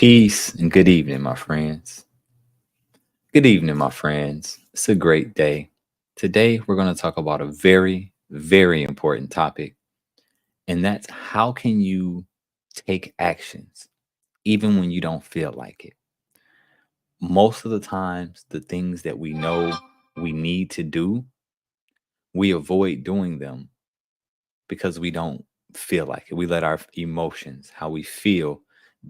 Peace and good evening, my friends. Good evening, my friends. It's a great day. Today, we're going to talk about a very, very important topic, and that's how can you take actions even when you don't feel like it? Most of the times, the things that we know we need to do, we avoid doing them because we don't feel like it. We let our emotions, how we feel,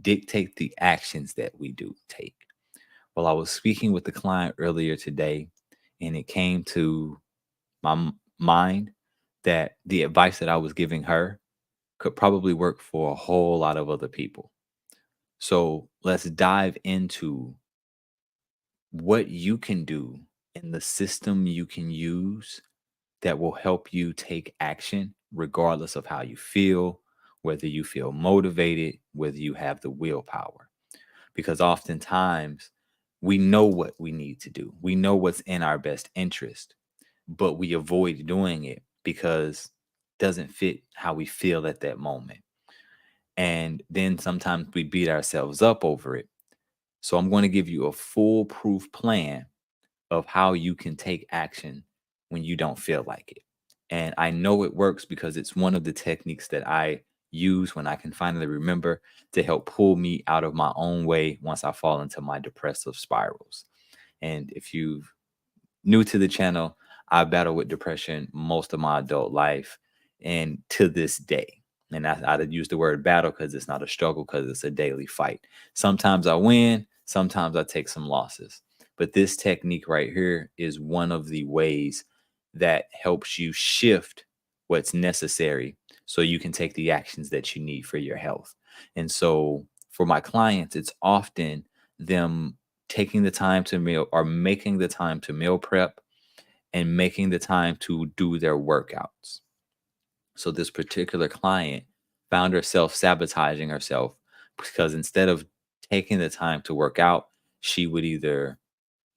dictate the actions that we do take. Well, I was speaking with the client earlier today, and it came to my mind that the advice that I was giving her could probably work for a whole lot of other people. So let's dive into what you can do and the system you can use that will help you take action regardless of how you feel, whether you feel motivated, whether you have the willpower. Because oftentimes we know what we need to do. We know what's in our best interest, but we avoid doing it because it doesn't fit how we feel at that moment. And then sometimes we beat ourselves up over it. So I'm going to give you a foolproof plan of how you can take action when you don't feel like it. And I know it works because it's one of the techniques that I use when I can finally remember to help pull me out of my own way once I fall into my depressive spirals. And if you new to the channel, I battle with depression most of my adult life and to this day. And I use the word battle because it's not a struggle, because it's a daily fight. Sometimes I win, sometimes I take some losses. But this technique right here is one of the ways that helps you shift what's necessary so you can take the actions that you need for your health. And so for my clients, it's often them taking the time to meal or making the time to meal prep and making the time to do their workouts. So this particular client found herself sabotaging herself because instead of taking the time to work out, she would either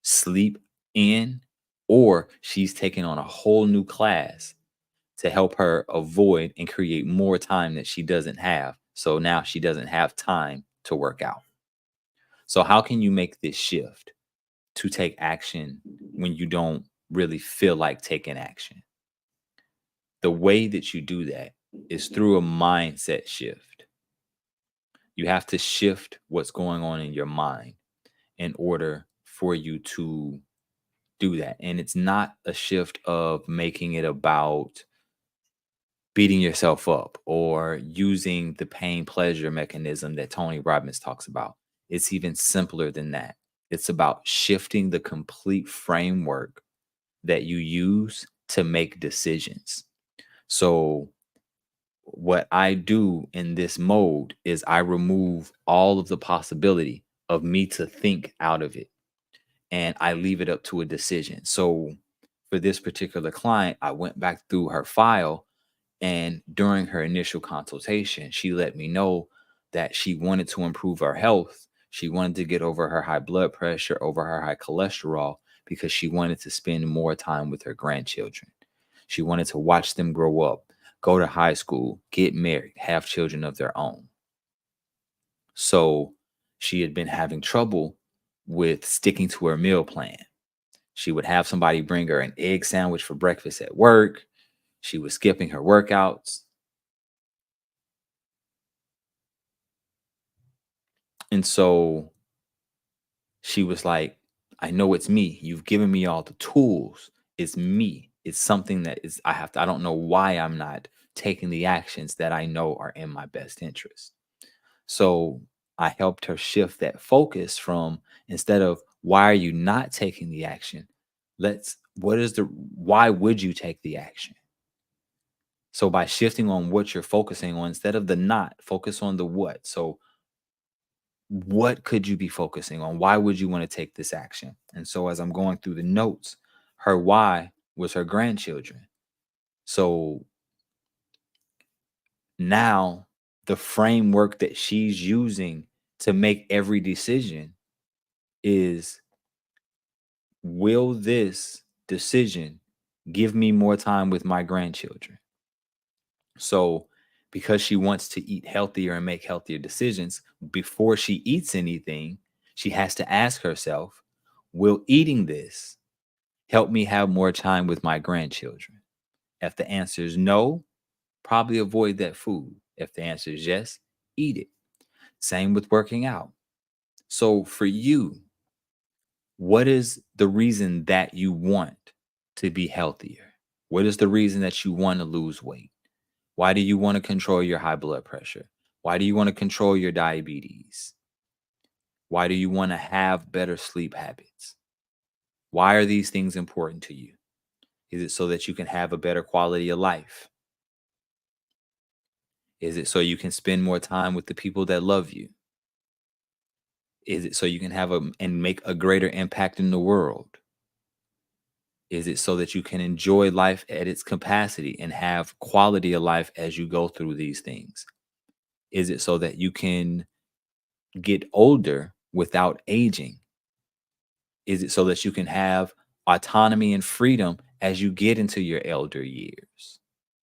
sleep in or she's taking on a whole new class to help her avoid and create more time that she doesn't have. So now she doesn't have time to work out. So, how can you make this shift to take action when you don't really feel like taking action? The way that you do that is through a mindset shift. You have to shift what's going on in your mind in order for you to do that. And it's not a shift of making it about beating yourself up or using the pain pleasure mechanism that Tony Robbins talks about. It's even simpler than that. It's about shifting the complete framework that you use to make decisions. So, what I do in this mode is I remove all of the possibility of me to think out of it and I leave it up to a decision. So, for this particular client, I went back through her file, and during her initial consultation, she let me know that she wanted to improve her health. She wanted to get over her high blood pressure, over her high cholesterol, because she wanted to spend more time with her grandchildren. She wanted to watch them grow up, go to high school, get married, have children of their own. So she had been having trouble with sticking to her meal plan. She would have somebody bring her an egg sandwich for breakfast at work. She was skipping her workouts. And so she was like, I know it's me. You've given me all the tools. It's me. It's something that is, I don't know why I'm not taking the actions that I know are in my best interest. So I helped her shift that focus from, instead of why are you not taking the action? Why would you take the action? So by shifting on what you're focusing on, instead of the not, focus on the what. So what could you be focusing on? Why would you want to take this action? And so as I'm going through the notes, her why was her grandchildren. So now the framework that she's using to make every decision is, will this decision give me more time with my grandchildren? So because she wants to eat healthier and make healthier decisions, before she eats anything, she has to ask herself, will eating this help me have more time with my grandchildren? If the answer is no, probably avoid that food. If the answer is yes, eat it. Same with working out. So for you, what is the reason that you want to be healthier? What is the reason that you want to lose weight? Why do you want to control your high blood pressure? Why do you want to control your diabetes? Why do you want to have better sleep habits? Why are these things important to you? Is it so that you can have a better quality of life? Is it so you can spend more time with the people that love you? Is it so you can have and make a greater impact in the world? Is it so that you can enjoy life at its capacity and have quality of life as you go through these things? Is it so that you can get older without aging? Is it so that you can have autonomy and freedom as you get into your elder years?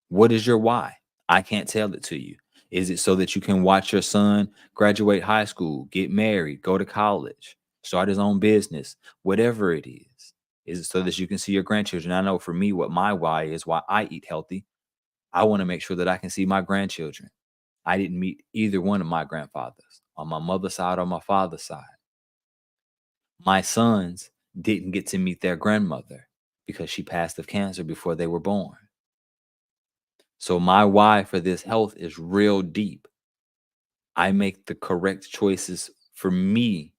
What is your why? I can't tell it to you. Is it so that you can watch your son graduate high school, get married, go to college, start his own business, whatever it is? Is it so that you can see your grandchildren? I know for me, what my why is, why I eat healthy. I want to make sure that I can see my grandchildren. I didn't meet either one of my grandfathers on my mother's side or my father's side. My sons didn't get to meet their grandmother because she passed of cancer before they were born. So my why for this health is real deep. I make the correct choices for me,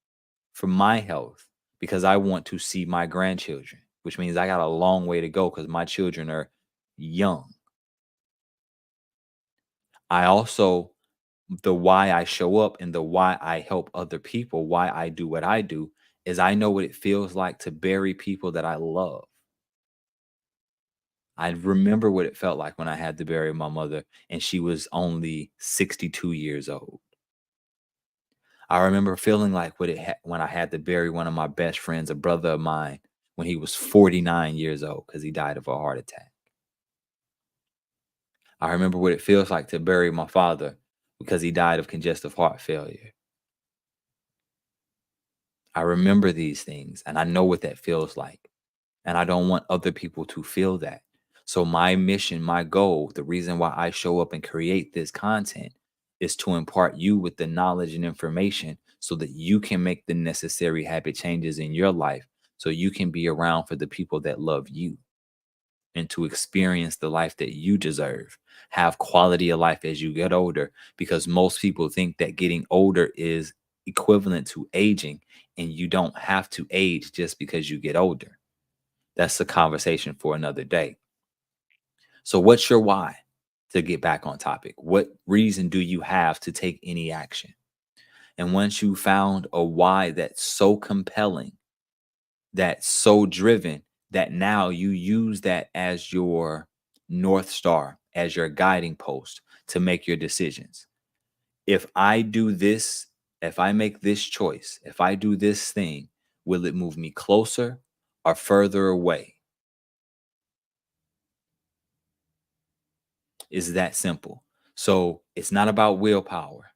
for my health, because I want to see my grandchildren, which means I got a long way to go because my children are young. I also, the why I show up and the why I help other people, why I do what I do, is I know what it feels like to bury people that I love. I remember what it felt like when I had to bury my mother and she was only 62 years old. I remember feeling like when I had to bury one of my best friends, a brother of mine, when he was 49 years old because he died of a heart attack. I remember what it feels like to bury my father because he died of congestive heart failure. I remember these things and I know what that feels like. And I don't want other people to feel that. So my mission, my goal, the reason why I show up and create this content is to impart you with the knowledge and information so that you can make the necessary habit changes in your life so you can be around for the people that love you and to experience the life that you deserve. Have quality of life as you get older because most people think that getting older is equivalent to aging and you don't have to age just because you get older. That's a conversation for another day. So, what's your why to get back on topic? What reason do you have to take any action? And once you found a why that's so compelling, that's so driven, that now you use that as your North Star, as your guiding post to make your decisions. If I do this, if I make this choice, if I do this thing, will it move me closer or further away? Is that simple. So it's not about willpower.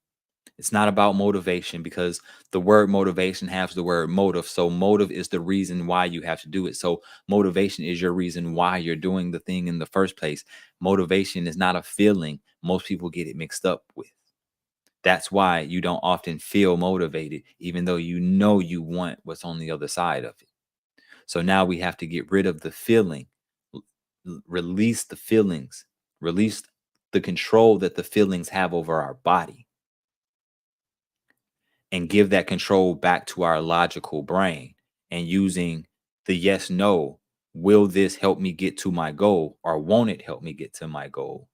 It's not about motivation because the word motivation has the word motive. So motive is the reason why you have to do it. So motivation is your reason why you're doing the thing in the first place. Motivation is not a feeling. Most people get it mixed up with. That's why you don't often feel motivated, even though you know you want what's on the other side of it. So now we have to get rid of the feeling, release the feelings, release the control that the feelings have over our body, and give that control back to our logical brain and using the yes, no, will this help me get to my goal or won't it help me get to my goal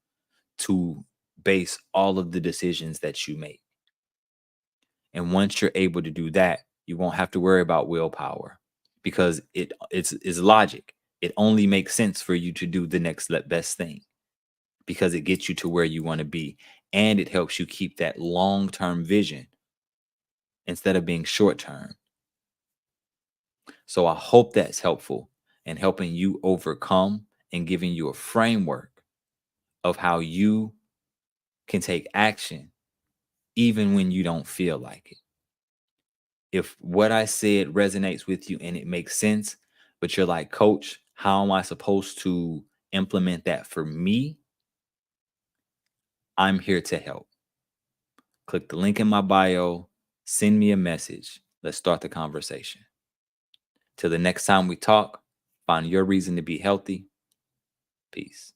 to base all of the decisions that you make. And once you're able to do that, you won't have to worry about willpower because it's logic. It only makes sense for you to do the next best thing because it gets you to where you want to be and it helps you keep that long-term vision instead of being short-term. So I hope that's helpful in helping you overcome and giving you a framework of how you can take action even when you don't feel like it. If what I said resonates with you and it makes sense, but you're like, Coach, how am I supposed to implement that for me? I'm here to help. Click the link in my bio, send me a message. Let's start the conversation. Till the next time we talk, find your reason to be healthy. Peace.